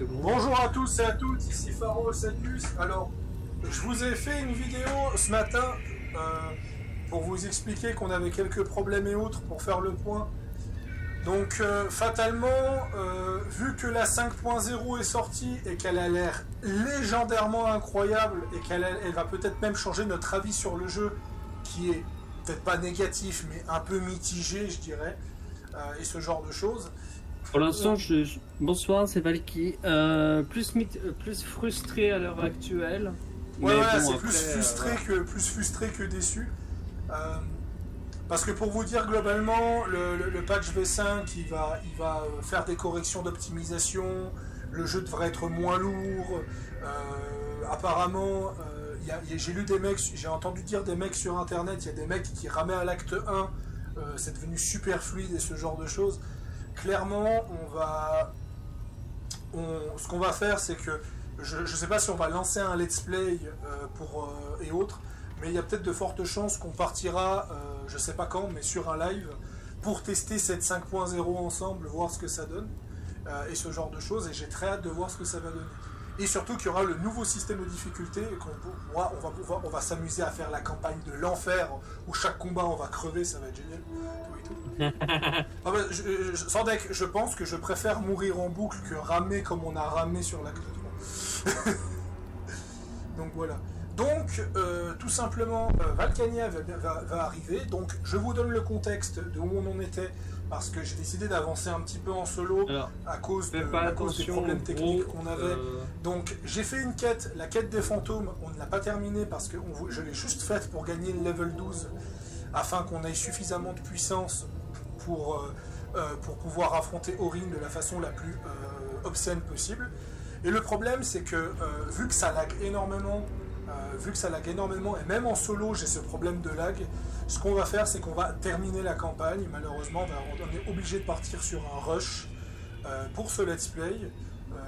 bon. Bonjour à tous et à toutes, ici Pharo Sadius. Alors, je vous ai fait une vidéo ce matin pour vous expliquer qu'on avait quelques problèmes et autres pour faire le point. Donc, fatalement, vu que la 5.0 est sortie et qu'elle a l'air légendairement incroyable et elle va peut-être même changer notre avis sur le jeu, qui est peut-être pas négatif, mais un peu mitigé, je dirais, et ce genre de choses. Pour l'instant, bonsoir, c'est Valky. Plus frustré à l'heure actuelle. Ouais, mais voilà, bon, c'est après, plus frustré que déçu. Parce que pour vous dire globalement, le patch V5 il va faire des corrections d'optimisation, le jeu devrait être moins lourd. Apparemment, j'ai lu des mecs, j'ai entendu dire des mecs sur internet, il y a des mecs qui ramaient à l'acte 1, c'est devenu super fluide et ce genre de choses. Clairement, ce qu'on va faire, c'est que je ne sais pas si on va lancer un let's play et autres, mais il y a peut-être de fortes chances qu'on partira, je sais pas quand, mais sur un live pour tester cette 5.0 ensemble, voir ce que ça donne et ce genre de choses. Et j'ai très hâte de voir ce que ça va donner. Et surtout qu'il y aura le nouveau système de difficulté et on va s'amuser à faire la campagne de l'enfer où chaque combat on va crever, ça va être génial. Ah bah, sans deck, je pense que je préfère mourir en boucle que ramer comme on a ramé sur l'acte 3. Donc voilà. Donc, tout simplement, Valkania va arriver. Donc, je vous donne le contexte de où on en était, parce que j'ai décidé d'avancer un petit peu en solo à cause des problèmes techniques qu'on avait. Donc, j'ai fait une quête, la quête des fantômes. On ne l'a pas terminée parce que je l'ai juste faite pour gagner le level 12, afin qu'on ait suffisamment de puissance pour pouvoir affronter Aurine de la façon la plus obscène possible. Et le problème, c'est que vu que ça lag énormément, et même en solo j'ai ce problème de lag, ce qu'on va faire, c'est qu'on va terminer la campagne. Malheureusement, on est obligé de partir sur un rush pour ce let's play.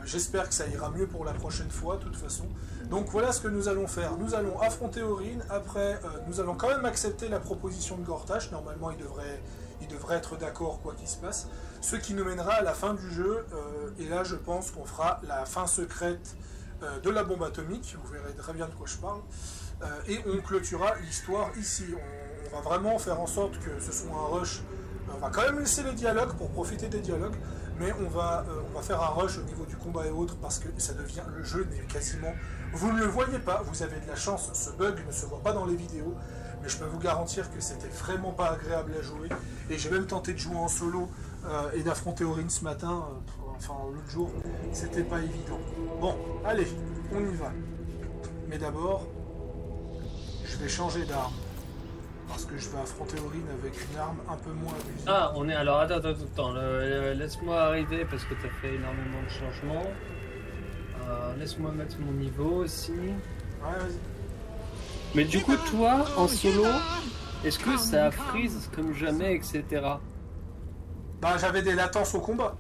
J'espère que ça ira mieux pour la prochaine fois, de toute façon. Donc voilà ce que nous allons faire. Nous allons affronter Aurine. Après, nous allons quand même accepter la proposition de Gortash. Normalement, il devrait être d'accord quoi qu'il se passe. Ce qui nous mènera à la fin du jeu. Et là, je pense qu'on fera la fin secrète de la bombe atomique. Vous verrez très bien de quoi je parle. Et on clôturera l'histoire ici. On va vraiment faire en sorte que ce soit un rush. On va quand même laisser les dialogues pour profiter des dialogues. Mais on va faire un rush au niveau du combat et autres parce que ça devient, le jeu n'est quasiment, vous ne le voyez pas, vous avez de la chance, ce bug ne se voit pas dans les vidéos, mais je peux vous garantir que c'était vraiment pas agréable à jouer. Et j'ai même tenté de jouer en solo et d'affronter Aurine ce matin, l'autre jour, c'était pas évident. Bon, allez, on y va. Mais d'abord, je vais changer d'arme. Parce que je vais affronter Aurine avec une arme un peu moins abusive. Ah, on est... Alors, attends. Laisse-moi arriver parce que tu as fait énormément de changements. Laisse-moi mettre mon niveau aussi. Ouais, vas-y. Mais du coup, toi, en solo, est-ce que ça freeze comme jamais, etc. Bah, j'avais des latences au combat.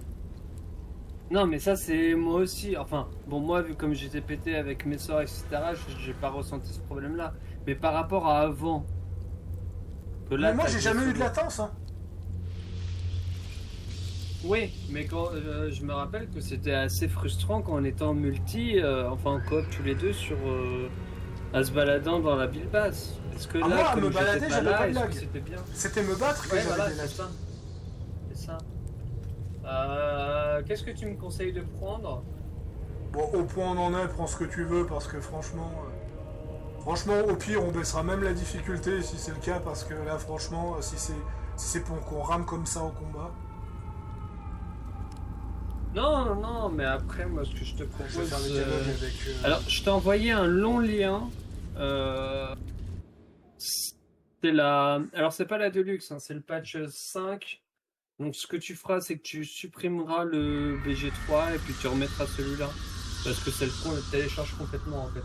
Non, mais ça, c'est moi aussi. Enfin, bon, moi, vu comme j'étais pété avec mes sorts, etc., j'ai pas ressenti ce problème-là. Mais par rapport à avant... Mais moi j'ai jamais eu de latence. Hein. Oui, mais quand je me rappelle que c'était assez frustrant quand on était en multi, enfin en coop tous les deux à se baladant dans la ville basse. Parce que là, moi, à comme me balader, j'avais pas de lag. C'était bien. C'était me battre que j'avais des lags. C'est ça. Qu'est-ce que tu me conseilles de prendre? Bon, au point on en est, prends ce que tu veux parce que franchement, au pire, on baissera même la difficulté si c'est le cas, parce que là, franchement, si c'est pour qu'on rame comme ça au combat. Non, mais après, moi, ce que je te propose... avec, Alors, je t'ai envoyé un long lien. C'est la... Alors, c'est pas la Deluxe, hein, c'est le patch 5. Donc, ce que tu feras, c'est que tu supprimeras le BG3 et puis tu remettras celui-là. Parce que ça le télécharge complètement, en fait.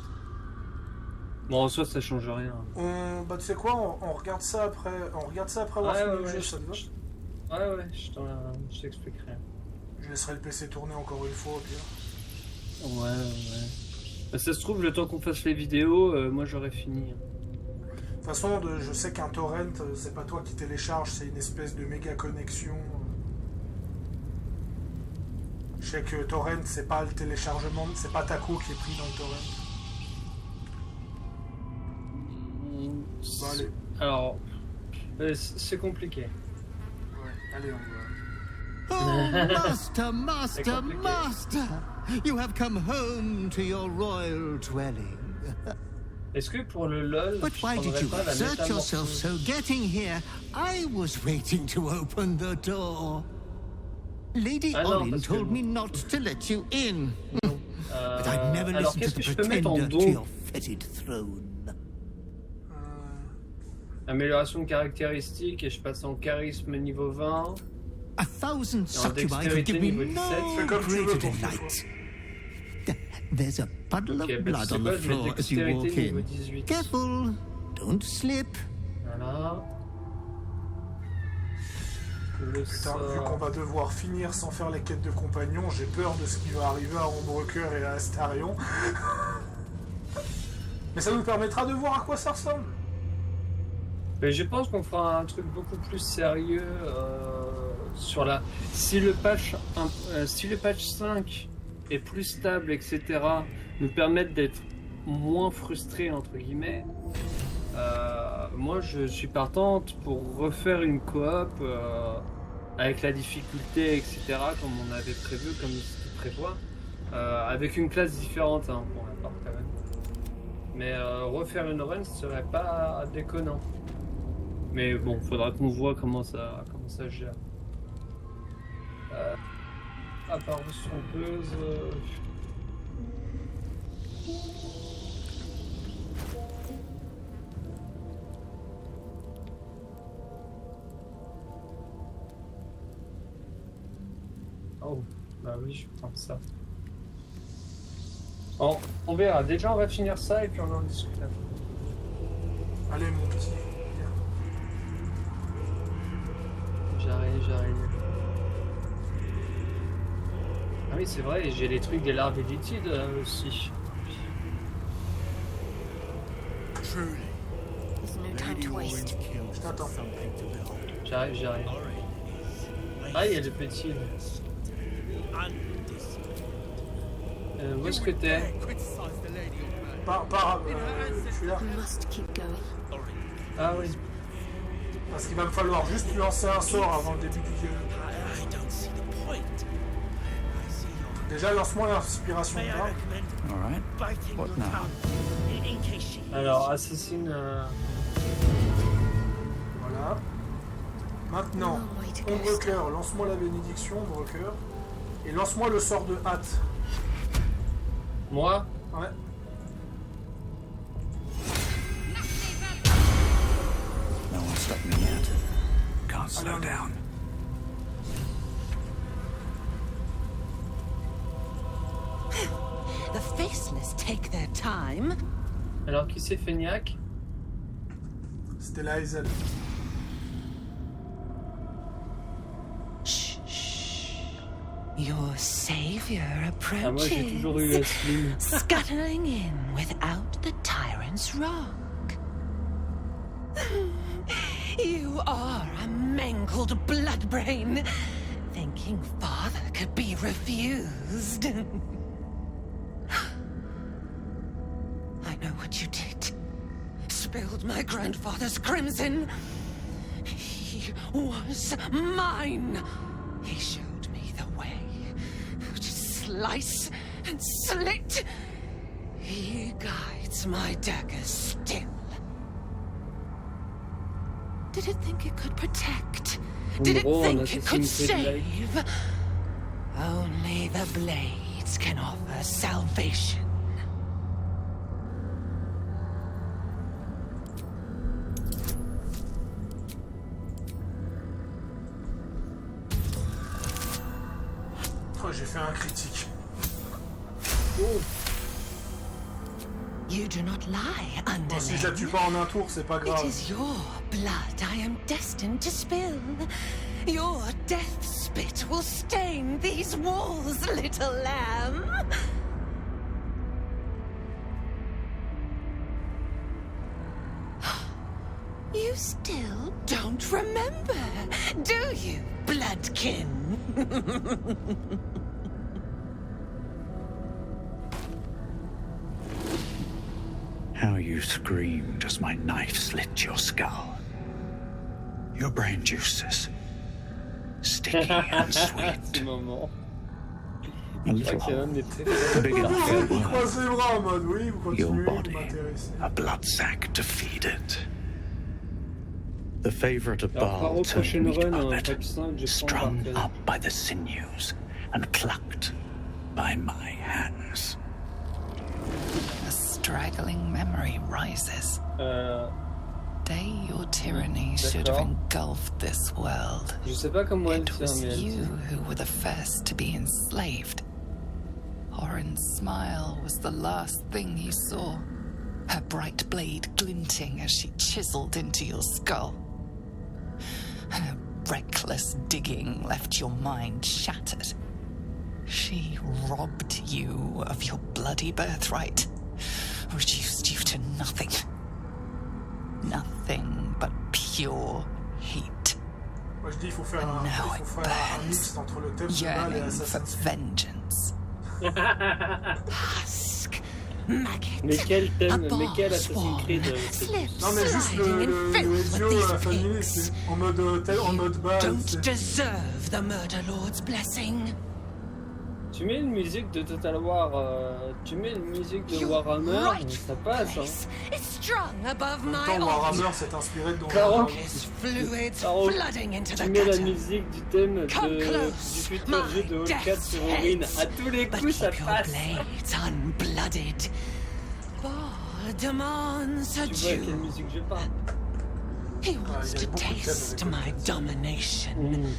Bon, en soi, ça change rien. Bah, tu sais quoi, on regarde ça après. On regarde ça après avoir fini le jeu, ça te va? Ouais, je t'expliquerai. Je laisserai le PC tourner encore une fois, au pire. Ouais. Bah, ça se trouve, le temps qu'on fasse les vidéos, moi j'aurais fini. De toute façon, je sais qu'un torrent, c'est pas toi qui télécharge, c'est une espèce de méga connexion. Je sais que Torrent, c'est pas le téléchargement, c'est pas Taco qui est pris dans le Torrent. Bon, allez. Alors, c'est compliqué. Ouais, allez, on va. Oh, master, master, master! You have come home to your royal dwelling. Est-ce que pour le LOL, But why did you exert yourself so getting here? I was waiting to open the door. Lady Olin told me not to let you in. But I'd never listen to the pretender to your fetid throne. Amélioration de caractéristiques et je passe en charisme niveau 20. 1,000 succubi could give me no greater delight. There's a puddle of blood on the floor as you walk in. Careful, don't slip. Voilà. Putain, vu qu'on va devoir finir sans faire les quêtes de compagnons, j'ai peur de ce qui va arriver à Ombrecoeur et à Astarion. Mais ça nous permettra de voir à quoi ça ressemble. Mais je pense qu'on fera un truc beaucoup plus sérieux sur la... Si le patch 5 est plus stable, etc., nous permettent d'être moins frustrés, entre guillemets, moi je suis partante pour refaire une coop avec la difficulté, etc., comme on avait prévu, comme il se prévoit, avec une classe différente, hein, pour la part quand même. Mais refaire une run, ce serait pas déconnant. Mais bon, faudra qu'on voit comment ça gère. Apparence trompeuse. Oh, bah oui, je prends ça. Bon, on verra. Déjà, on va finir ça et puis on en discute après. Allez, mon petit. J'arrive. Ah oui, c'est vrai, j'ai les trucs des larves éditides aussi. Je t'attends. J'arrive. Ah, il y a le petit. Où est-ce que t'es? Je suis là. Ah oui. Parce qu'il va me falloir juste lancer un sort avant le début du jeu. Déjà, lance-moi l'inspiration de là. Alors, assassine... Voilà. Maintenant, Ombrecoeur, lance-moi la bénédiction, Ombrecoeur. Et lance-moi le sort de hâte. Moi? Ouais. No one stopped me yet. Can't slow down. The faceless take their time. Alors, qui c'est Feignac? C'était la Hazel. Your savior Ah, moi j'ai toujours eu approaches, la slim. scuttling in without the tyrant's rock. You are a mangled bloodbrain, thinking father could be refused. I know what you did. Spilled my grandfather's crimson. He was mine. He showed me the way to slice and slit. He guides my dagger still. Did it think it could protect? Did it think it could save? Only the blades can offer salvation. Oh, j'ai fait un critique. You do not lie, Bon, si je la tue underling. pas en un tour, c'est pas It grave. is your blood I am destined to spill. Your death spit will stain these walls, little lamb. You still don't remember, do you, bloodkin? how you screamed as my knife slit your skull. Your brain juices, sticky and sweet. A little hole, big enough for a worm. Your body, a blood sac to feed it. The favorite of Baal turned meat puppet, strung up by the sinews and plucked by my hands. A straggling memory rises. Day your tyranny should have engulfed this world. It was you who were the first to be enslaved. Oren's smile was the last thing you saw. Her bright blade glinting as she chiseled into your skull. Her reckless digging left your mind shattered. She robbed you of your bloody birthright, reduced you to nothing. Nothing but pure heat. Moi je dis il faut faire un mix entre le thème de Baal et Assassin's Creed. Vengeance. Husk, maggot, mais quel thème, mais quel Assassin's Creed Non mais juste le Ezio à la famille, c'est en mode Baal. Don't deserve the Murder Lord's blessing. Tu mets une musique de Total War, tu mets une musique de Warhammer, ça passe. En même temps, Warhammer s'est inspiré de Caro, tu mets la musique du thème du futur jeu de Hall 4 sur Orin. À tous les coups, ça passe. Tu vois à quelle musique je parle. He wants to taste my domination.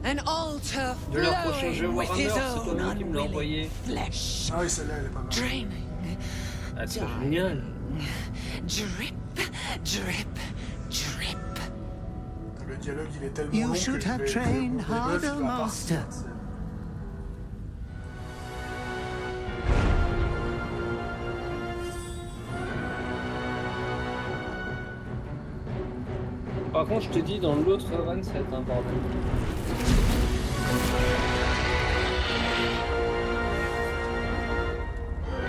An altar flowing with his own unwilling flesh. Ah oui, celle-là, elle est pas mal. Draining, ah, c'est génial. Drip, drip, drip. Le dialogue, il est tellement long que je vais master. Par contre, je te dis, dans l'autre run, ça va être un bordel.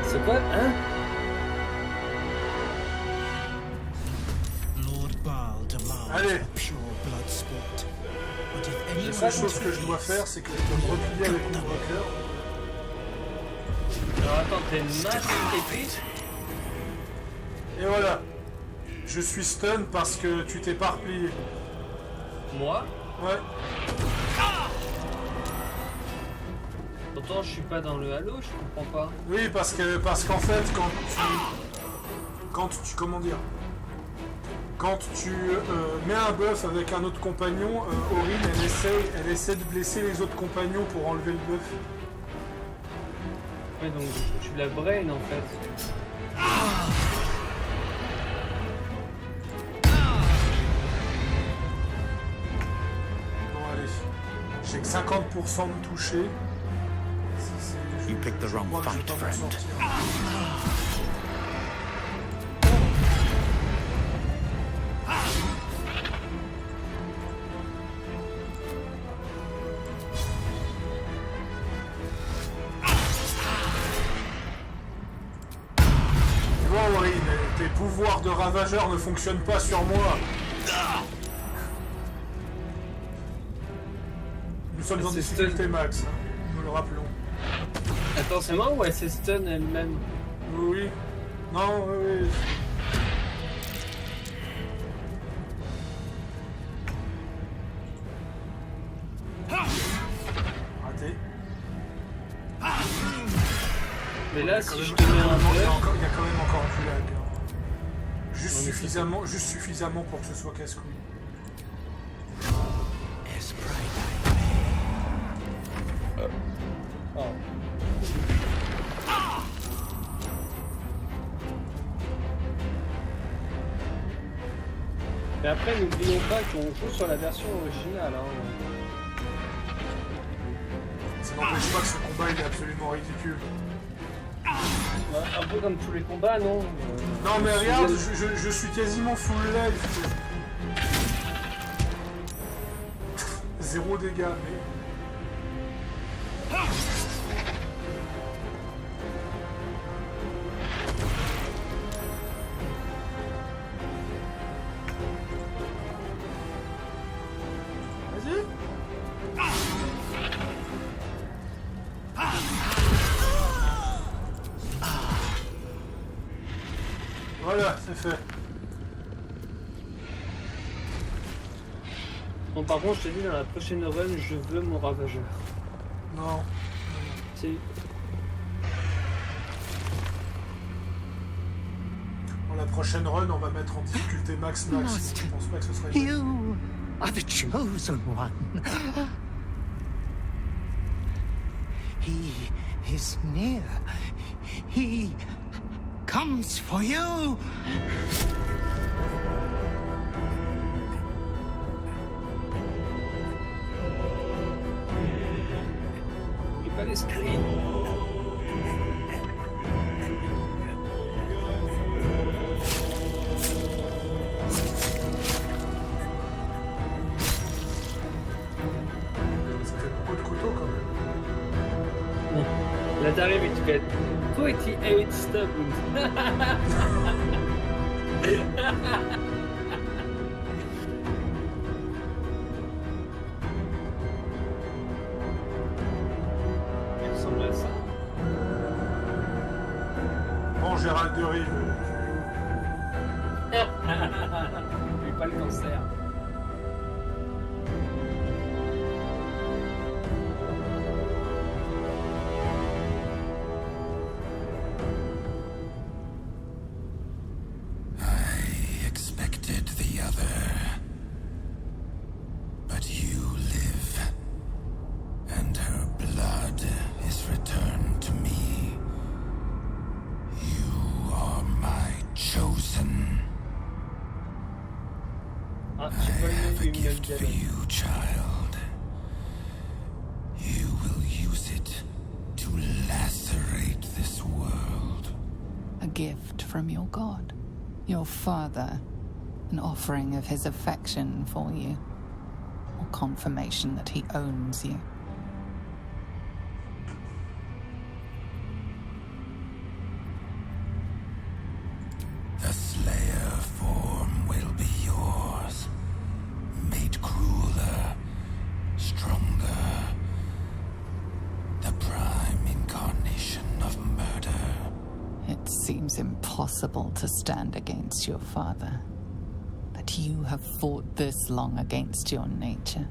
C'est quoi, hein? Allez! La seule chose que je dois faire, c'est que je dois me replier avec mon broker. Alors attends, t'es une masse épée? Et voilà! Je suis stun parce que tu t'es pas replié. Moi? Ouais. Pourtant, je suis pas dans le halo, je comprends pas. Oui, parce qu'en fait, quand tu comment dire, quand tu mets un buff avec un autre compagnon, Orin, elle essaie de blesser les autres compagnons pour enlever le buff. Ouais, donc tu la brain en fait. J'ai que 50% de toucher. You picked the wrong fight, friend. Tu vois, Orin, tes pouvoirs de ravageur ne fonctionnent pas sur moi. Nous sommes en difficulté max, hein, nous le rappelons. Attends, c'est moi ou elle s'est stun elle-même? Oui. Non, oui. Raté. Mais là, si je te mets un buff... Il y a quand même encore un peu lag. Hein. Juste suffisamment pour que ce soit casse-couille. Oh. Mais après, n'oublions pas qu'on joue sur la version originale. Hein. Ça n'empêche pas que ce combat il est absolument ridicule. Un peu comme tous les combats, non? Non mais regarde, je suis quasiment full life. 0 dégâts, mais... Voilà, c'est fait. Bon, par contre, je t'ai dit, dans la prochaine run, je veux mon ravageur. Non. Si. Dans la prochaine run, on va mettre en difficulté max. Je pense pas que ce sera You are the chosen one. He is near. He comes for you. Il pas l'esprit. Là t'arrives et tu fais 28 stubborn. Il ressemble à ça. Bon, Gérald de Rive. N'oublie pas le cancer. For you, child. You will use it to lacerate this world. A gift from your god, your father, an offering of his affection for you, or confirmation that he owns you. The Slayer form will be yours. Made crueler, stronger. The prime incarnation of murder. It seems impossible to stand against your father. But you have fought this long against your nature.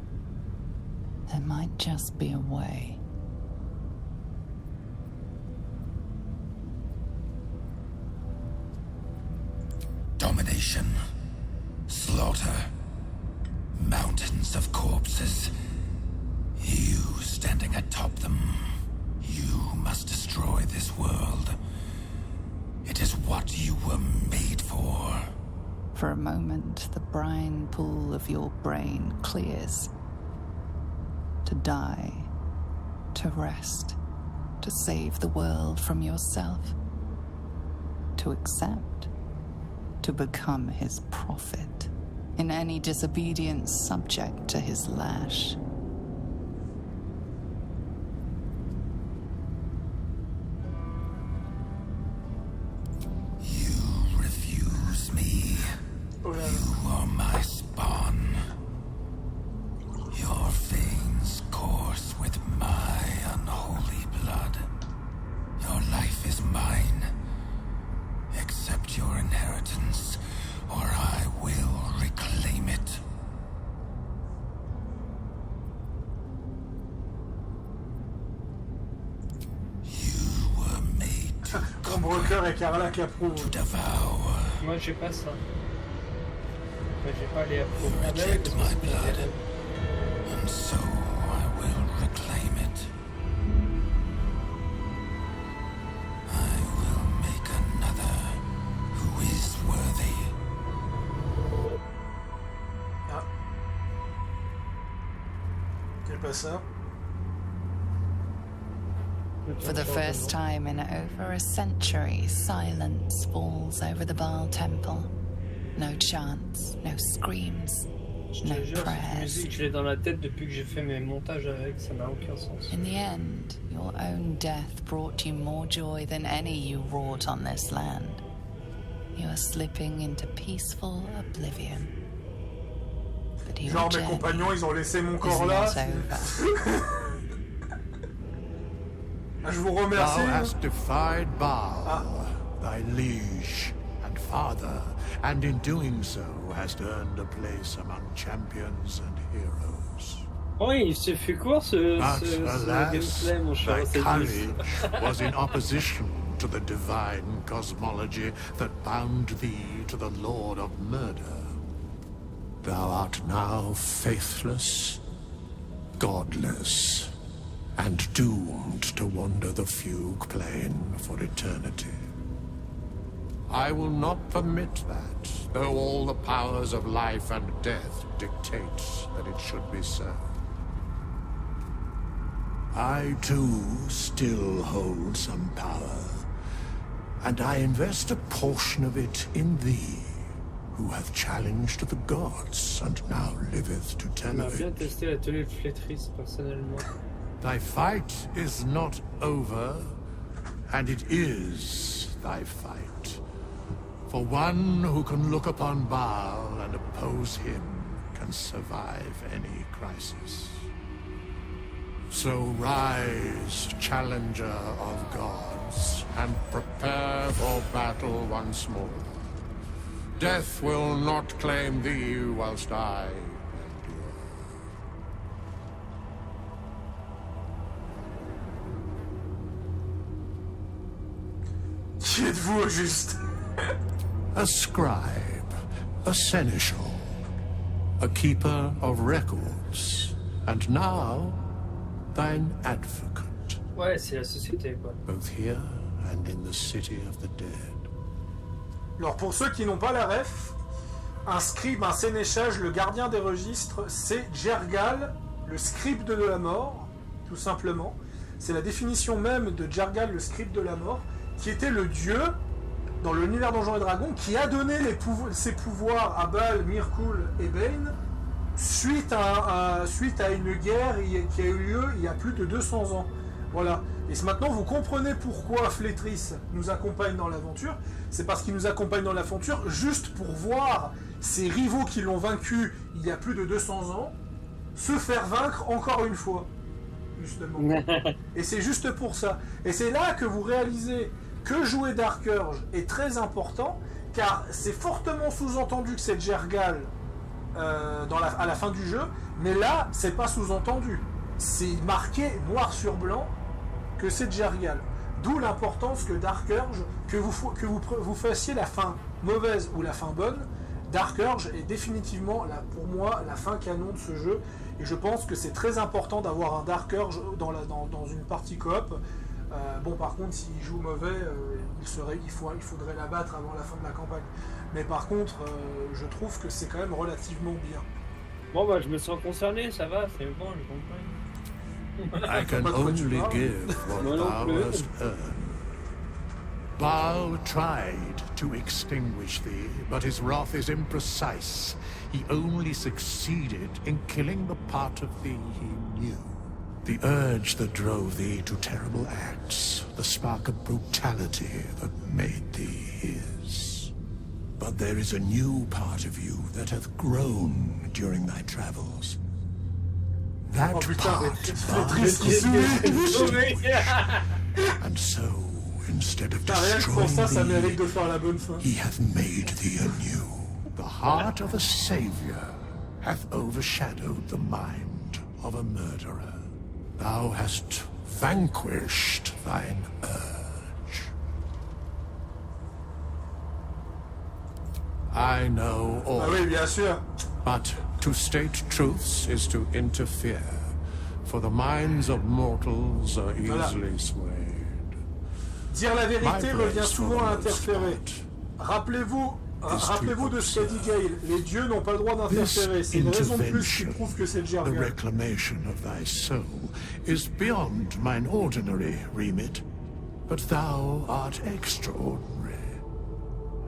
There might just be a way. Domination. Slaughter. Mountains of corpses. You standing atop them. You must destroy this world. It is what you were made for. For a moment, the brine pool of your brain clears. To die. To rest. To save the world from yourself. To accept. To become his prophet. In any disobedience, subject to his lash. You refuse me. You are my spawn. Your veins course with my unholy blood. Your life is mine. Accept your inheritance, or I will reclaim it. You were made to Broker et Carla qui approuve. devour. Moi j'ai pas ça. Moi j'ai pas les approuves. Reject my blood, and so I will reclaim it. I will make another who is worthy. Ah. C'est pas ça. For the first time in over a century, silence falls over the Baal temple. No chants, no screams, no Je te jure, cette prayers. musique, je l'ai dans la tête depuis que j'ai fait mes montages avec, ça n'a aucun sens. In the end, your own death brought you more joy than any you wrought on this land. You are slipping into peaceful oblivion. But your Genre mes journey compagnons, ils ont laissé mon is corps là. not over. Je vous remercie. Thou hast defied Baal, thy liege, and and father, and in doing so has earned a place among champions and heroes. Oui, il s'est fait court ce gameplay, mon cher. Thy courage was in opposition to the divine cosmology that bound thee to the Lord of Murder. Thou art now faithless, godless, and doomed to wander the fugue plane for eternity. I will not permit that, though all the powers of life and death dictate that it should be so. I, too, still hold some power, and I invest a portion of it in thee, who hath challenged the gods and now liveth to tell of it. Testé l'atelier flétrisse, personnellement. Thy fight is not over, and it is thy fight. For one who can look upon Baal and oppose him can survive any crisis. So rise, challenger of gods, and prepare for battle once more. Death will not claim thee whilst I endure. Qui êtes-vous au juste? A scribe, a seneschal, a keeper of records, and now thine advocate. Ouais, c'est la société, quoi. Both here and in the city of the dead. Alors pour ceux qui n'ont pas la ref, un scribe, un sénéchage, le gardien des registres, c'est Jergal, le scribe de la mort, tout simplement. C'est la définition même de Jergal, le scribe de la mort, qui était le dieu dans l'univers Donjons et Dragons, qui a donné ses pouvoirs à Baal, Mirkul et Bane suite à une guerre qui a eu lieu il y a plus de 200 ans. Voilà. Et maintenant, vous comprenez pourquoi Flétrisse nous accompagne dans l'aventure. C'est parce qu'il nous accompagne dans l'aventure juste pour voir ses rivaux qui l'ont vaincu il y a plus de 200 ans se faire vaincre encore une fois. Justement. Et c'est juste pour ça. Et c'est là que vous réalisez que jouer Dark Urge est très important, car c'est fortement sous-entendu que c'est Jergal à la fin du jeu, mais là, c'est pas sous-entendu. C'est marqué noir sur blanc que c'est Jergal. D'où l'importance que Dark Urge, que vous fassiez la fin mauvaise ou la fin bonne, Dark Urge est définitivement, pour moi, la fin canon de ce jeu. Et je pense que c'est très important d'avoir un Dark Urge dans une partie coop. Bon, par contre, s'il joue mauvais, il faudrait l'abattre avant la fin de la campagne. Mais par contre, je trouve que c'est quand même relativement bien. Bon, bah, je me sens concerné, ça va, c'est bon, je comprends. I can only give what thou hast earned. Baal tried to extinguish thee, but his wrath is imprecise. He only succeeded in killing the part of thee he knew. The urge that drove thee to terrible acts, the spark of brutality that made thee his. But there is a new part of you that hath grown during thy travels. That part and so, instead of destroying thee, he hath made thee anew. The heart of a savior hath overshadowed the mind of a murderer. Thou hast vanquished thine urge. I know all. Ah oui, bien sûr. But to state truths is to interfere, for the minds of mortals are easily swayed. Dire la vérité revient souvent à interférer. Rappelez-vous de ce qu'a dit Gale. Les dieux n'ont pas le droit d'interférer. C'est une raison de plus qui prouve que c'est le Jergal. The reclamation of thy soul is beyond mine ordinary remit, but thou art extraordinary.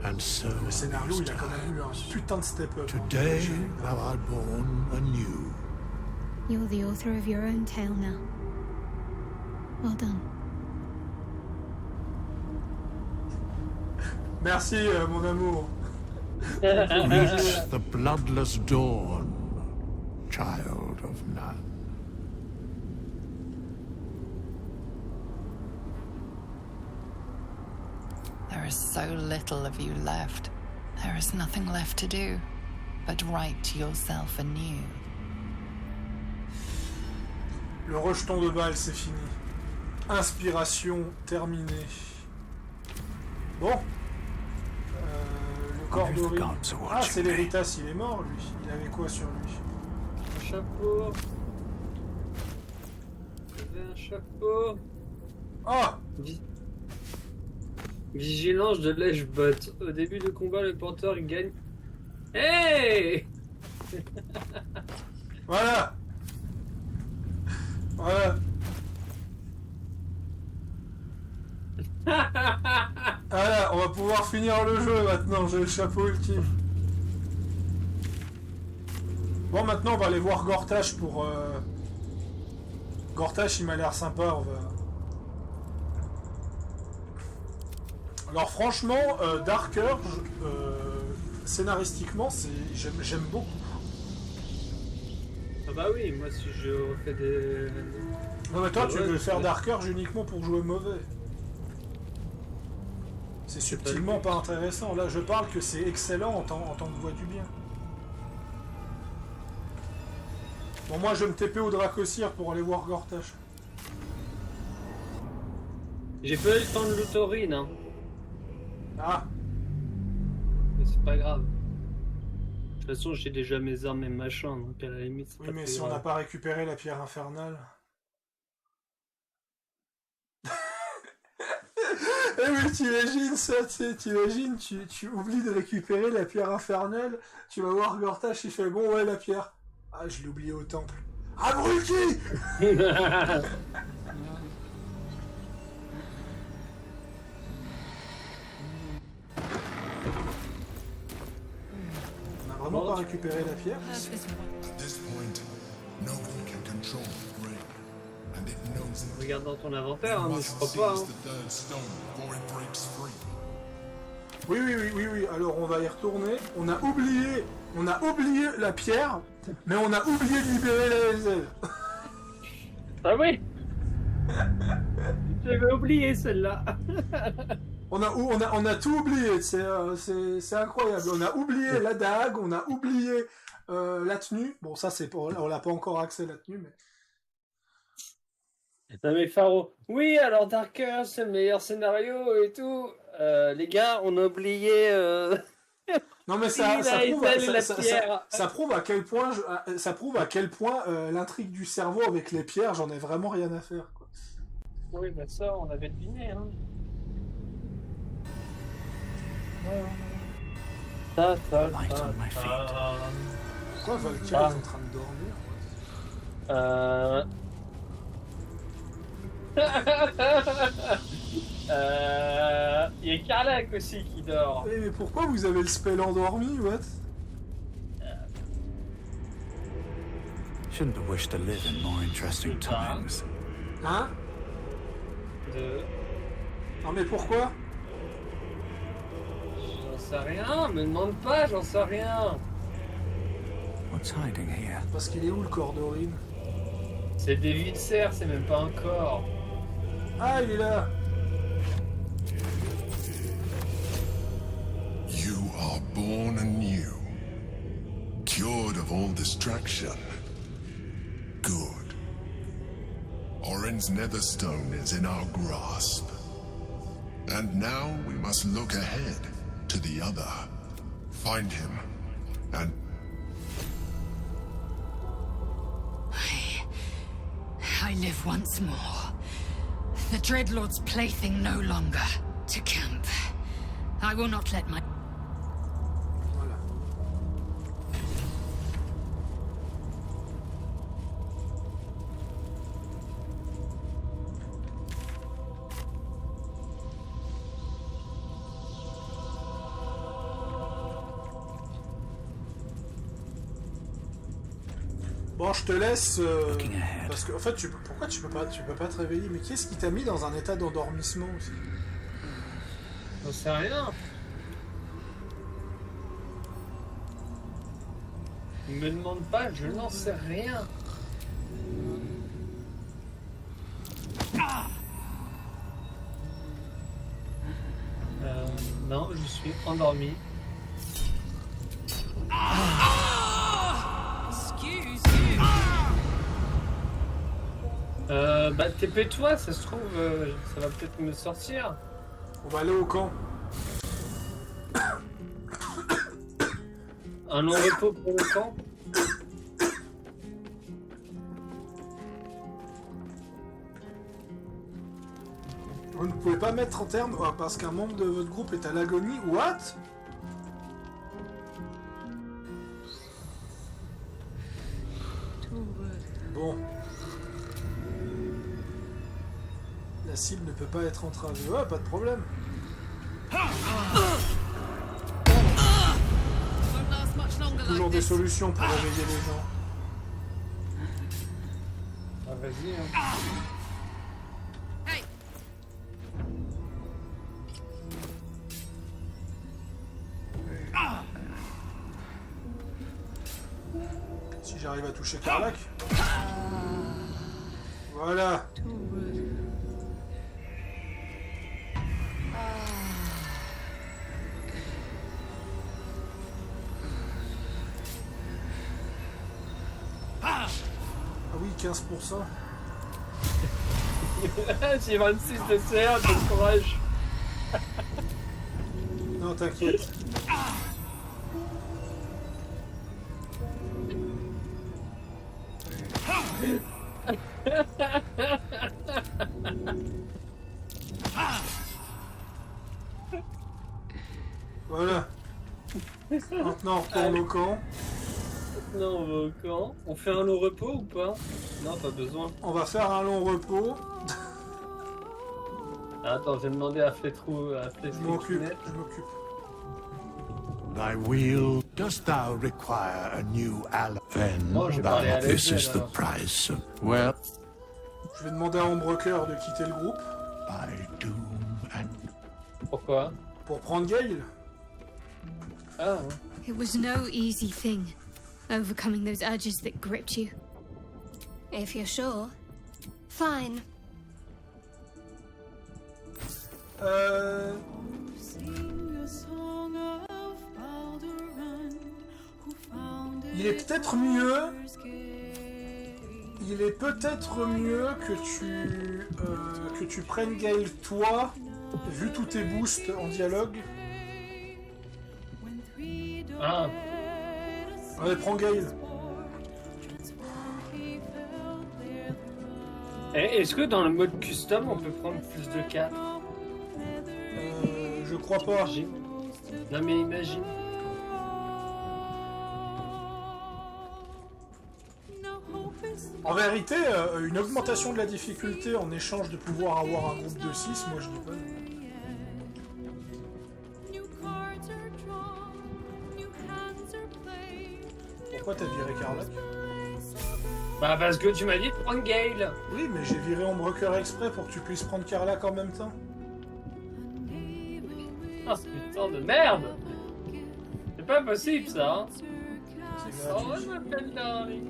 And so le scénario, il a quand même eu un putain de step-up. Today thou art born anew. You're the author of your own tale now. Well done. Merci, mon amour. Reach the bloodless dawn, child of none. There There is so little of you left. There is nothing left to do but write yourself anew. Le rejeton de balle, c'est fini. Inspiration terminée. Bon. Le corps d'Aurine. Ah, c'est l'Héritas, il est mort, lui. Il avait quoi sur lui? Un chapeau. Il avait un chapeau. Ah! Vigilance de Lèche-Bot. Au début du combat, le porteur gagne. Hey! Voilà! Voilà! Voilà, on va pouvoir finir le jeu maintenant, j'ai le chapeau ultime. Bon, maintenant on va aller voir Gortash pour... Gortash, il m'a l'air sympa, on va... Alors franchement, Dark Urge, scénaristiquement, j'aime beaucoup. Ah bah oui, moi si je refais des... Non mais toi tu veux faire Dark Urge uniquement pour jouer mauvais. C'est subtilement pas intéressant. Là je parle que c'est excellent en tant que voix du bien. Bon moi je vais me TP au Dracosir pour aller voir Gortash. J'ai pas eu le temps de l'autorine, hein. Ah. Mais c'est pas grave. De toute façon, j'ai déjà mes armes et machin, donc à la limite, c'est oui, pas mais très si grave. on n'a pas récupéré la pierre infernale... Eh mais t'imagines ça, t'imagines, tu oublies de récupérer la pierre infernale, tu vas voir Gortash, il fait bon ouais la pierre. Ah je l'ai oublié au temple. Abruti. On a vraiment pas récupéré la pierre. Regarde dans ton inventaire, hein, mais je crois pas. Hein. Oui. Alors on va y retourner. On a oublié la pierre, mais on a oublié de libérer la SL. Ah oui. J'avais oublié celle-là. On a tout oublié. C'est incroyable. On a oublié la dague, on a oublié la tenue. Bon ça c'est pour, on l'a pas encore accès la tenue, mais. Non mais Faro, oui alors Darker c'est le meilleur scénario et tout. Les gars, on a oublié. Non mais ça prouve à quel point l'intrigue du cerveau avec les pierres, j'en ai vraiment rien à faire. Quoi. Oui, bah ça on avait deviné. Hein. Pourquoi Valkyrie est en train de dormir? Il y a Karlak aussi qui dort. Mais pourquoi vous avez le spell endormi, what? Shouldn't have wished to live in more interesting times. Hein? Non mais pourquoi? J'en sais rien, me demande pas, j'en sais rien. What's hiding here? Parce qu'il est où le corps d'Aurine? C'est des viscères, c'est même pas un corps. Ah, il est là. You are born anew, cured of all distraction. Good. Orin's Netherstone is in our grasp. And now we must look ahead to the other. Find him, and... I live once more. The Dreadlord's plaything no longer. To camp. I will not let my... Voilà. Bon, je te laisse parce que en fait, pourquoi tu peux pas te réveiller? Mais qu'est-ce qui t'a mis dans un état d'endormissement aussi? J'en sais rien. Me demande pas, je n'en sais rien. Non, je suis endormi. Bah TP-toi, ça se trouve, ça va peut-être me sortir. On va aller au camp. Un long repos pour le camp. Vous ne pouvez pas mettre en terme parce qu'un membre de votre groupe est à l'agonie. What? Bon. La cible ne peut pas être entravée. Ouais, pas de problème. Toujours des solutions pour réveiller les gens. Ah, vas-y. Hein. Si j'arrive à toucher Karlach. Voilà. Ah oui, 15%. J'ai 26 de CA, bon courage. Non, t'inquiète. Voilà. Maintenant, on retourne au camp. Maintenant, on va au camp. On fait un long repos ou pas? Non, pas besoin. On va faire un long repos. Attends, j'ai demandé à Flétrou. Je m'occupe. Thy wheel, dost thou require a new ally? Then this is the price. Well, je vais demander à Ombrecoeur de quitter le groupe. By doom and... Pourquoi? Pour prendre Gale. Ah. It was no easy thing, overcoming those urges that gripped you. If you're sure, fine. Il est peut-être mieux. Il est peut-être mieux que tu prennes Gale toi, vu tous tes boosts en dialogue. Ah. Allez, prends Gale. Est-ce que dans le mode custom, on peut prendre plus de 4? Je crois pas. Non mais imagine. En vérité, une augmentation de la difficulté en échange de pouvoir avoir un groupe de 6, moi je dis pas non. Pourquoi t'as viré Karlach? Bah parce que tu m'as dit de prendre Gale. Oui, mais j'ai viré Ombrecoeur exprès pour que tu puisses prendre Karlach en même temps. Oh putain de merde! C'est pas possible ça, hein? C'est Oh, gratuit. je m'appelle Larry.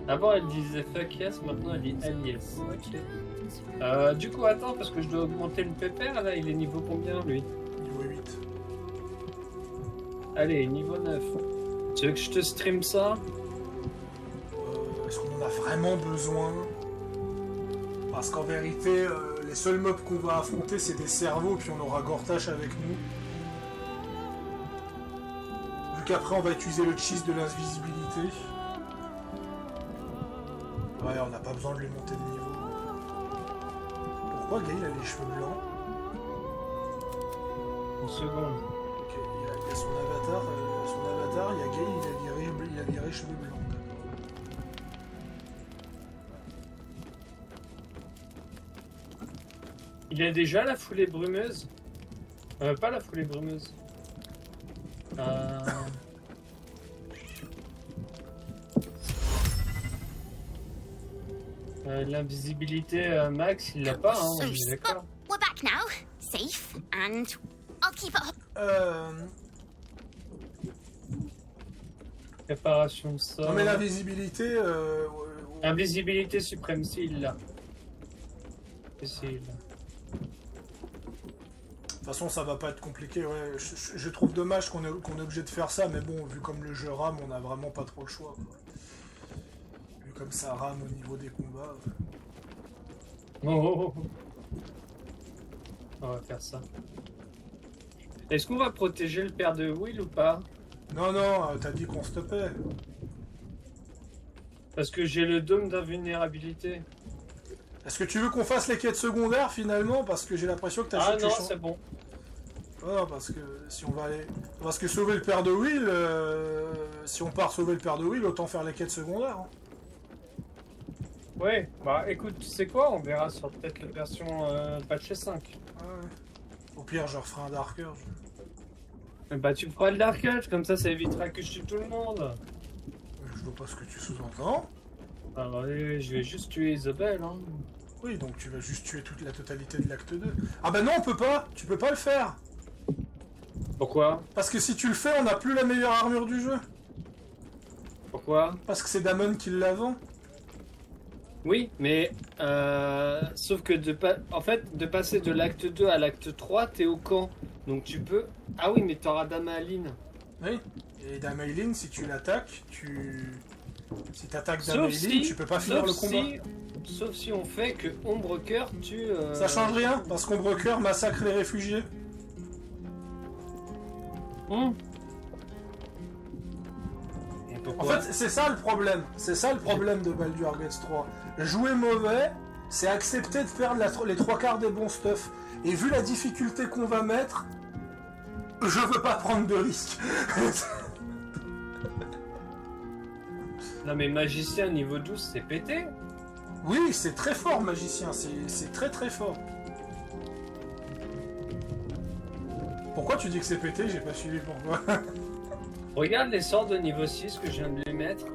D'abord elle disait fuck yes, maintenant elle dit hell yes. Ok. Du coup attends, parce que je dois augmenter le pépère là, il est niveau combien lui? Niveau 8. Allez, niveau 9. Tu veux que je te stream ça? Est-ce qu'on en a vraiment besoin? Parce qu'en vérité, les seuls mobs qu'on va affronter c'est des cerveaux, puis on aura Gortash avec nous. Vu qu'après on va utiliser le cheese de l'invisibilité. Ouais, on n'a pas besoin de lui monter de niveau. Pourquoi Gale a les cheveux blancs? Une seconde. Ok, il y a son avatar, il y a Gale, il a viré cheveux blancs. Il a déjà la foulée brumeuse? Pas la foulée brumeuse. L'invisibilité max, il l'a pas, hein, on est d'accord. We're back now, safe, and I'll keep it. Préparation de ça. Non mais l'invisibilité... Invisibilité suprême, si il l'a. Si il l'a. toute façon, ça va pas être compliqué. Ouais. Je trouve dommage qu'on est obligé de faire ça, mais bon, vu comme le jeu rame, on a vraiment pas trop le choix. Quoi. Vu comme ça rame au niveau des combats. Oh. On va faire ça. Est-ce qu'on va protéger le père de Will ou pas? Non, t'as dit qu'on stoppait. Parce que j'ai le dôme d'invulnérabilité. Est-ce que tu veux qu'on fasse les quêtes secondaires finalement? Parce que j'ai l'impression que t'as... Ah non, c'est bon. Oh, parce que si on va aller... Parce que sauver le père de Will, si on part sauver le père de Will, autant faire les quêtes secondaires. Hein. Ouais, bah écoute, tu sais quoi? On verra sur peut-être la version patch 5. Ah ouais. Au pire, je referai un Dark Urge. Bah tu feras le Dark Urge, comme ça évitera que je tue tout le monde. Je vois pas ce que tu sous-entends. Ah oui, je vais juste tuer Isabelle, hein. Oui, donc tu vas juste tuer toute la totalité de l'acte 2. Ah bah non, on peut pas. Tu peux pas le faire. Pourquoi? Parce que si tu le fais, on n'a plus la meilleure armure du jeu. Pourquoi? Parce que c'est Damon qui la vend. Oui, mais sauf que en fait, de passer de l'acte 2 à l'acte 3, t'es au camp. Donc tu peux... Ah oui, mais t'auras Damaline. Oui, et Damaline, si tu l'attaques, Si t'attaques Damaline, tu peux pas finir le combat. Sauf si on fait que Ombrecoeur tue... Ça change rien, parce qu'Ombrecoeur massacre les réfugiés. En fait, c'est ça le problème. C'est ça le problème de Baldur's Gate 3. Jouer mauvais, c'est accepter de perdre les 3/4 des bons stuff. Et vu la difficulté qu'on va mettre, je veux pas prendre de risques. Non mais magicien niveau 12, c'est pété. Oui, c'est très fort magicien, c'est très très fort. Pourquoi tu dis que c'est pété? J'ai pas suivi pourquoi. Regarde les sorts de niveau 6 que je viens de les mettre.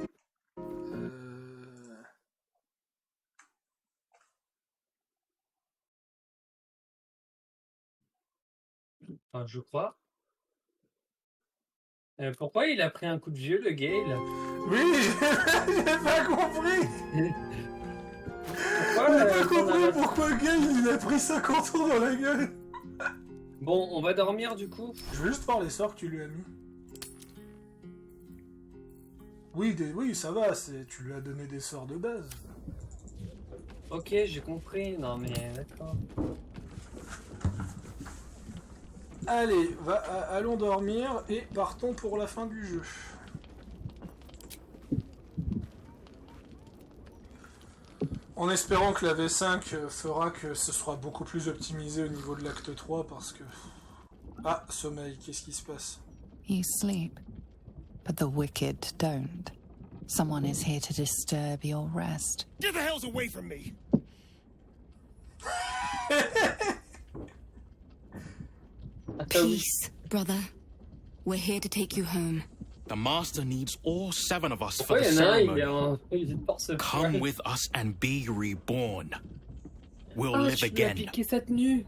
Enfin, je crois. Pourquoi il a pris un coup de vieux, le Gale? Oui, j'ai pas compris. Pourquoi Gale il a pris 50 ans dans la gueule. Bon, on va dormir du coup. Je veux juste voir les sorts que tu lui as mis. Oui, ça va, tu lui as donné des sorts de base. Ok, j'ai compris. Non mais d'accord. Allez, allons dormir et partons pour la fin du jeu. En espérant que la V5 fera que ce sera beaucoup plus optimisé au niveau de l'acte 3 parce que... Ah, sommeil, qu'est-ce qui se passe? You sleep, but the wicked don't. Someone is here to disturb your rest. Get the hells away from me! Peace, brother. We're here to take you home. The Master needs all 7 of us for the ceremony. Come with us and be reborn. We'll live again. Tu piqué sa tenue.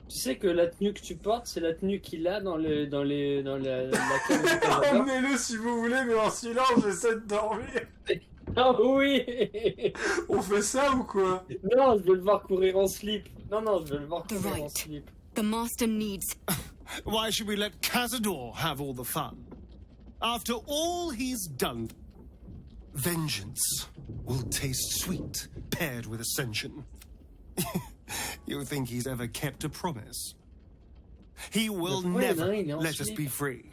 Tu sais que la tenue que tu portes, c'est la tenue qu'il a dans la Emmenez-le si vous voulez, mais en silence, j'essaie de dormir. Ah oui. On fait ça ou quoi? Non, je veux le voir courir en slip. Non, je veux le voir courir en slip. The Master needs... Why should we let Cazador have all the fun? After all he's done, vengeance will taste sweet paired with ascension. You think he's ever kept a promise? He will never let us be free.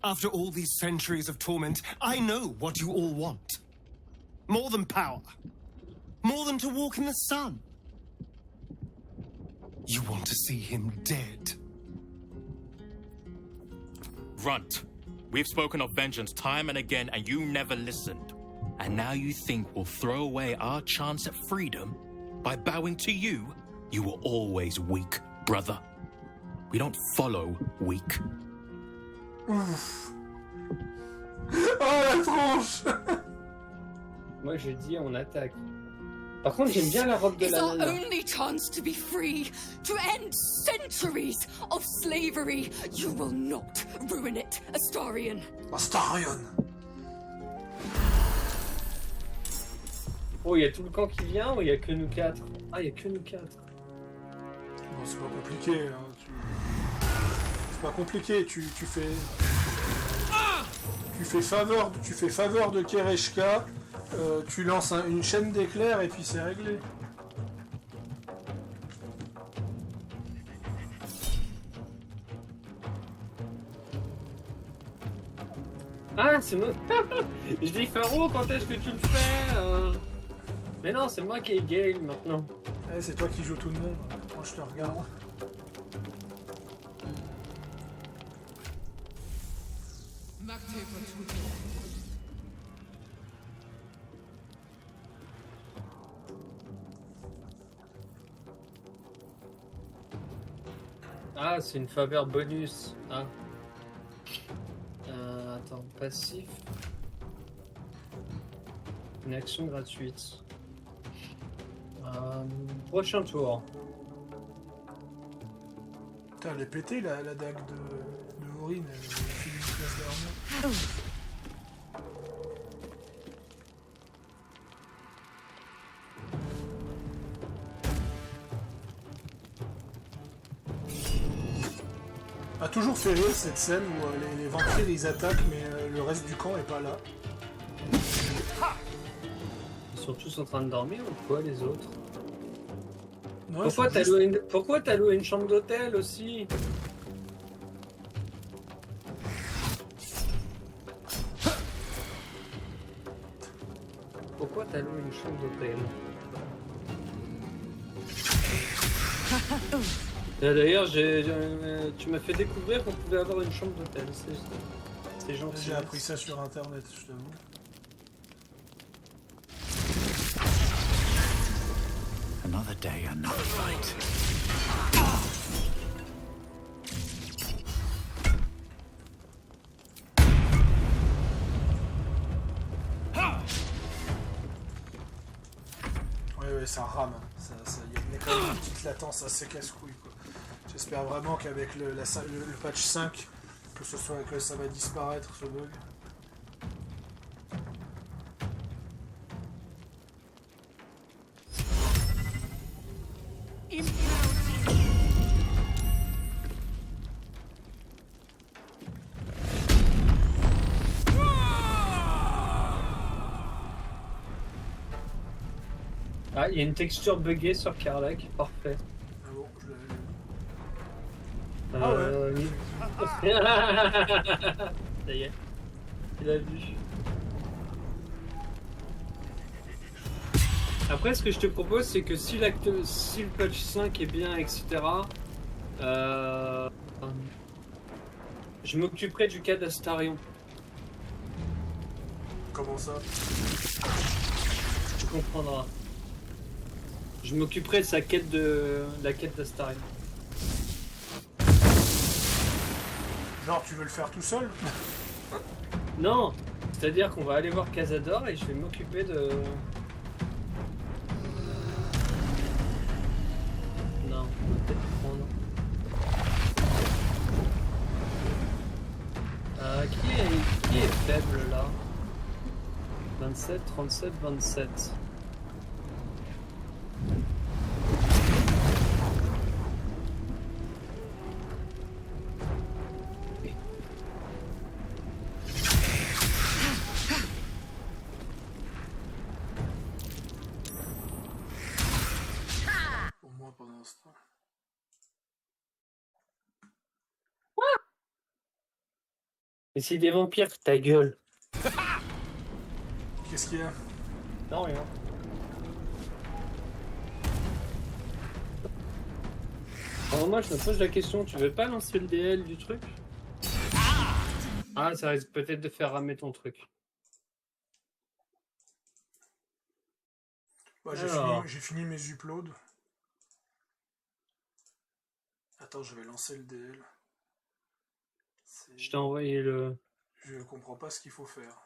After all these centuries of torment, I know what you all want. More than power. More than to walk in the sun. You want to see him dead. Runt, we've spoken of vengeance time and again, and you never listened. And now you think we'll throw away our chance at freedom by bowing to you? You were always weak, brother. We don't follow weak. Ouf. Oh la tronche. Moi je dis on attaque. Par contre j'aime bien la robe de la nana. It's our only chance to be free, to end centuries of slavery. You will not ruin it, Astarion. Astarion. Oh, il y a tout le camp qui vient ou il y a que nous 4? Ah, il y a que nous 4. Bon, c'est pas compliqué, hein. pas compliqué, tu fais faveur de Kereshka, tu lances une chaîne d'éclairs et puis c'est réglé. Ah, c'est moi. Je dis Pharaon, quand est-ce que tu le fais Mais non, c'est moi qui ai Gale maintenant. Ouais, c'est toi qui joues tout le monde. Moi, je te regarde. Ah, c'est une faveur bonus. Ah. Attends, passif. Une action gratuite. Prochain tour. Putain, elle est pétée la dague de Aurine. Elle fait une classe d'armure. A toujours fait rire cette scène où les vampires ils attaquent mais le reste du camp est pas là. Ils sont tous en train de dormir ou quoi les autres? Non, Pourquoi t'as loué une chambre d'hôtel aussi? Pourquoi t'as loué une chambre d'hôtel? D'ailleurs, tu m'as fait découvrir qu'on pouvait avoir une chambre d'hôtel. C'est gentil. J'ai appris ça sur internet, je t'avoue. Another day, another fight. Ouais, ça rame. Il y a quand même une petite latence assez casse-couille. J'espère vraiment qu'avec le patch 5, que ça va disparaître ce bug. Ah, il y a une texture buggée sur Karlach, parfait. Ah bon, je l'avais vu. Ça y est, il a vu. Après, ce que je te propose, c'est que si le patch 5 est bien, etc., je m'occuperai du cas d'Astarion. Comment ça? Tu comprendras. Je m'occuperai de la quête d'Astarion. Genre, tu veux le faire tout seul? Non, c'est-à-dire qu'on va aller voir Cazador et je vais m'occuper de... Non, on va peut-être prendre... Qui est faible là? 27, 37, 27. Pour moi, pendant ce temps. Et c'est des vampires, ta gueule. Qu'est-ce qu'il y a? Non, rien. Alors moi, je me pose la question, tu veux pas lancer le DL du truc? Ah, ça risque peut-être de faire ramer ton truc. Bah, j'ai fini mes uploads. Attends, je vais lancer le DL. Je t'ai envoyé le... Je comprends pas ce qu'il faut faire.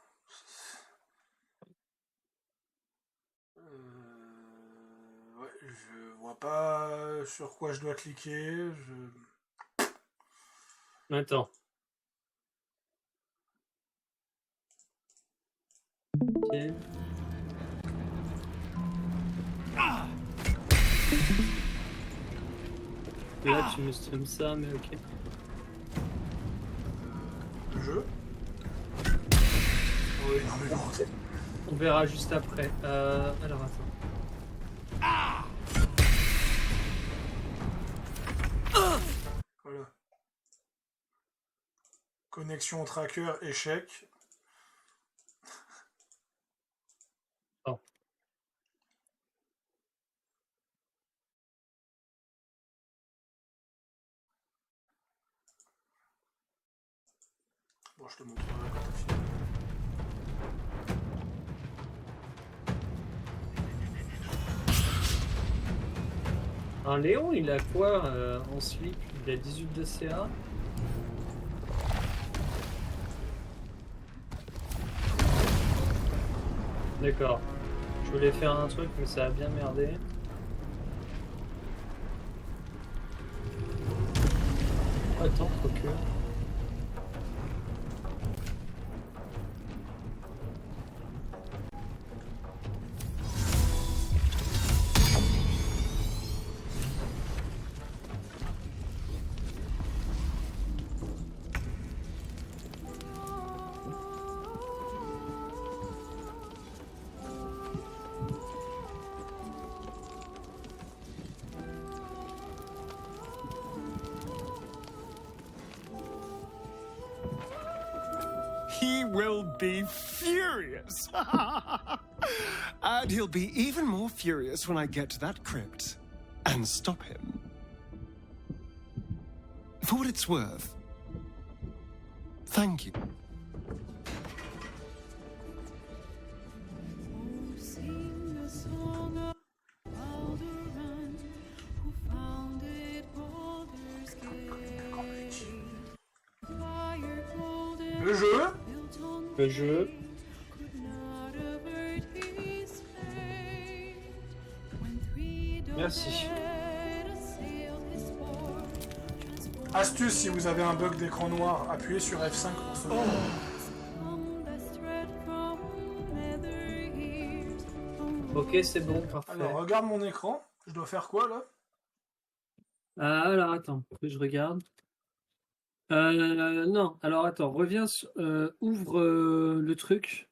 Ouais, je vois pas sur quoi je dois cliquer. Attends. Ok. Là, tu me streams ça, mais ok. jeu. Oui, non mais bon. On verra juste après. Alors attends. Voilà. Connexion au tracker, échec. Oh. Bon, je te montrerai quand t'as fini. Un Léon, il a quoi en slip? Il a 18 de CA. D'accord. Je voulais faire un truc, mais ça a bien merdé. Attends, faut que... He will be furious. And he'll be even more furious when I get to that crypt and stop him. For what it's worth, thank you. Le jeu. Le jeu. Merci. Astuce, si vous avez un bug d'écran noir, appuyez sur F5 pour sauver. Ok, c'est bon, parfait. Alors, regarde mon écran. Je dois faire quoi, là? Alors, attends, que je regarde. Non, alors attends, reviens, ouvre le truc.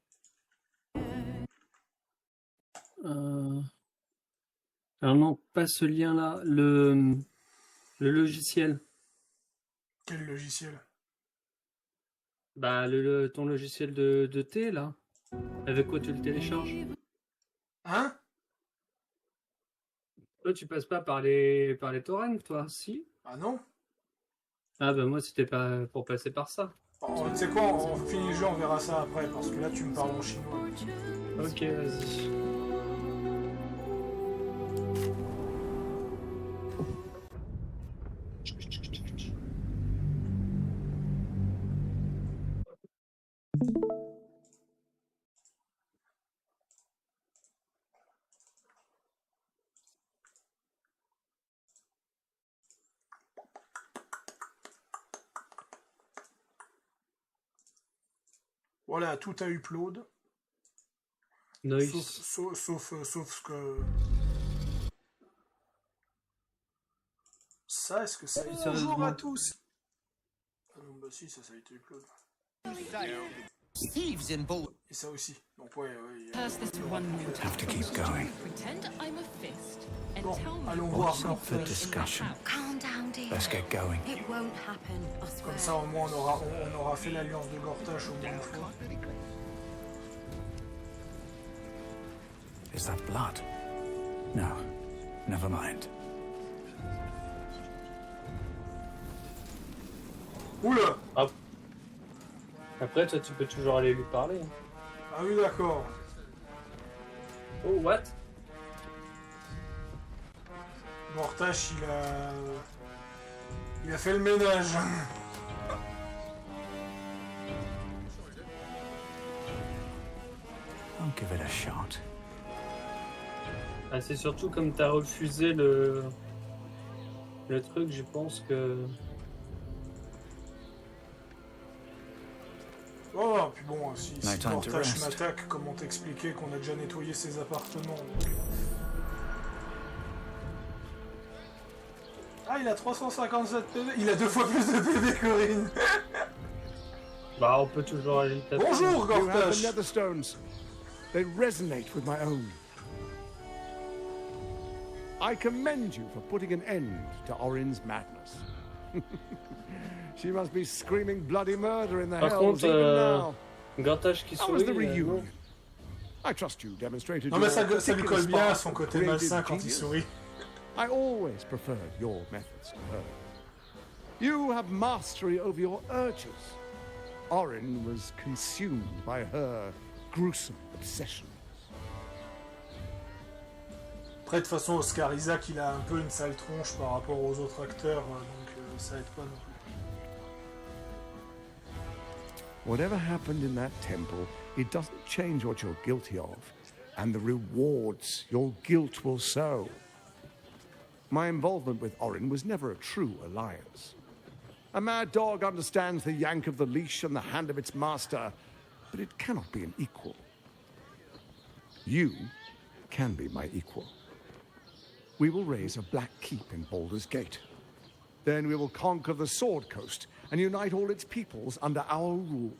Alors non, pas ce lien-là, le logiciel. Quel logiciel? Bah, ton logiciel de thé, là. Avec quoi tu le télécharges? Hein? Toi, tu passes pas par les torrents, toi, si? Ah non? Ah bah moi, c'était pas pour passer par ça. Oh, tu sais quoi, on finit le jeu, on verra ça après, parce que là, tu me parles en chinois. Ok, vas-y. Voilà, tout a upload. Nice. Sauf ce que... Ça, est-ce que ça a été... Bonjour à tous. Ah non, bah si, ça a été upload. Et ça aussi. Donc ouais, Have to keep going. Bon, allons voir. For discussion. Let's get going. Comme ça, au moins, on aura fait l'alliance de Gortash au moins une fois. Is that blood? No. Never mind. Oula! Ah. Après, toi, tu peux toujours aller lui parler. Ah oui, d'accord. Oh, what? Gortash, il a fait le ménage. I'll give it a shot. Ah, c'est surtout comme t'as refusé le truc, je pense que... Oh, puis bon, si Gortash m'attaque, comment t'expliquer qu'on a déjà nettoyé ses appartements? Ah, il a 357 PV. Il a 2 fois plus de PV que Corinne. Bah, on peut toujours aller taper. Bonjour, You have the Gortash. Netherstones. They resonate with my own. I commend you for putting an end to Orin's madness. She must be screaming bloody murder in the Par hells contre, even now. Gortash qui How was the sourit. reunion? I trust you demonstrated Non mais your ça lui particular colle bien à spark son of côté creative malsain quand il genius. sourit. I always preferred your methods to her. You have mastery over your urges. Orin was consumed by her gruesome obsession. Après, de toute façon, Oscar Isaac, il a un peu une sale tronche par rapport aux autres acteurs, donc ça aide pas non plus. Whatever happened in that temple, it doesn't change what you're guilty of, and the rewards your guilt will sow. My involvement with Orin was never a true alliance. A mad dog understands the yank of the leash and the hand of its master, but it cannot be an equal. You can be my equal. We will raise a black keep in Baldur's Gate. Then we will conquer the Sword Coast and unite all its peoples under our rule.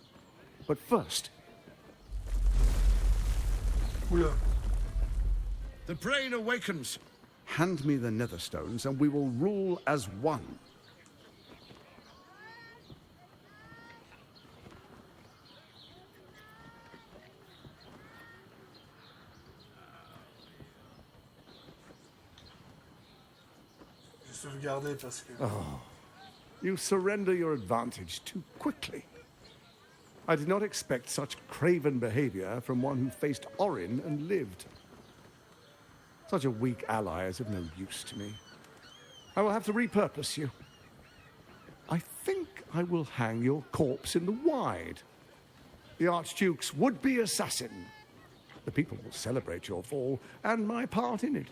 But first... Oula. The brain awakens. Hand me the Netherstones and we will rule as one. Sauvegarder parce que... Oh, you surrender your advantage too quickly. I did not expect such craven behavior from one who faced Orin and lived. Such a weak ally is of no use to me. I will have to repurpose you. I think I will hang your corpse in the Wide. The Archduke's would-be assassin. The people will celebrate your fall and my part in it.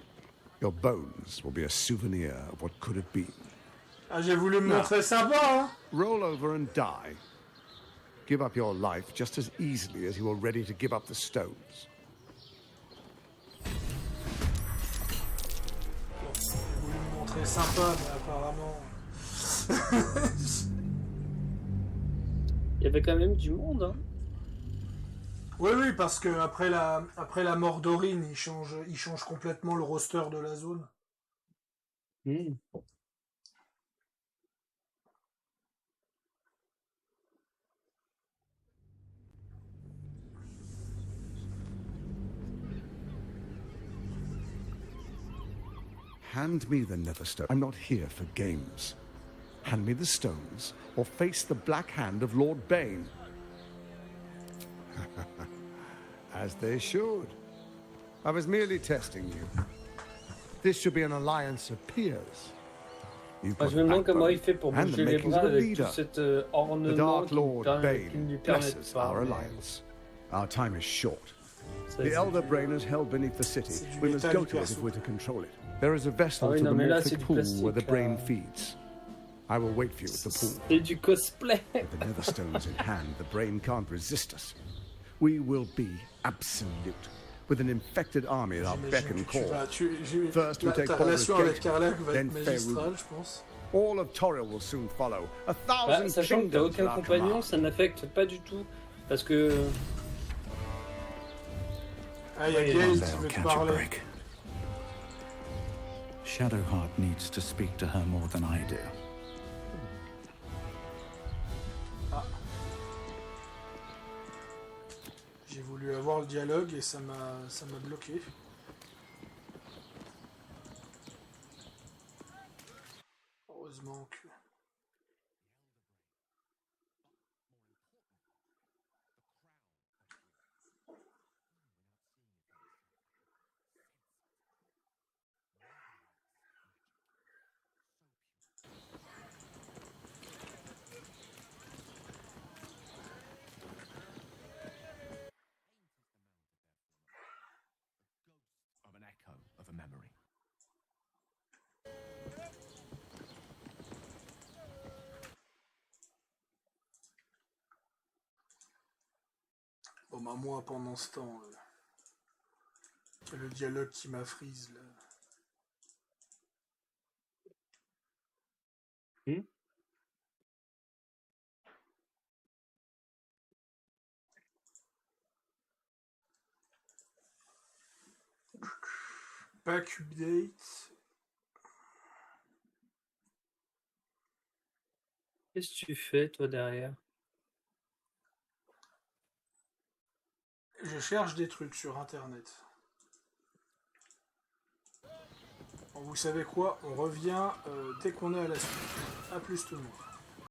Your bones will be a souvenir of what could have been. Ah, j'ai voulu me montrer sympa, hein. Roll over and die. Give up your life just as easily as you were ready to give up the stones. J'ai voulu me montrer sympa, mais apparemment... Il y avait quand même du monde, hein. Oui, oui, parce que après la mort d'Orin, il change complètement le roster de la zone. Hand me the Netherstone. I'm not here for games. Hand me the stones, or face the black hand of Lord Bane. As they should. I was merely testing you. This should be an alliance of peers. Moi, je me demande comment il fait pour bouger les bras avec tout cet ornement The Dark qui Lord lui Bane permet de blesses our parler. alliance. Our time is short. Ça, The c'est Elder du- Brain is held beneath the city. du We must métal go hyper to it if souple. we're to control it. There is a vessel Ah oui, to non, the mais là, c'est morphic du pool plastique, where the brain là. feeds. I will wait for you at the pool. C'est du cosplay. With the Netherstones in hand, the brain can't resist us. We will be absolute, with an infected army at our beck and call. First we take ta Baldur's relation avec Gate, Karlach va then être magistrale, Faerûn. je pense. All of Toril will soon follow. A Bah, thousand sachant que t'as kingdoms aucun at our compagnon, command. ça n'affecte pas du tout. Parce que. Ah, il y a Oui, Gale qui They'll veut te catch a parler. break. Shadowheart needs to speak to her more than I do. J'ai voulu avoir le dialogue et ça m'a bloqué. Heureusement que... Of an echo of a memory. Bon, bah moi, pendant ce temps, le dialogue qui m'a freeze, là. Pack update. Qu'est-ce que tu fais, toi, derrière? Je cherche des trucs sur Internet. Bon, vous savez quoi? On revient dès qu'on est à la suite. A plus tout le monde.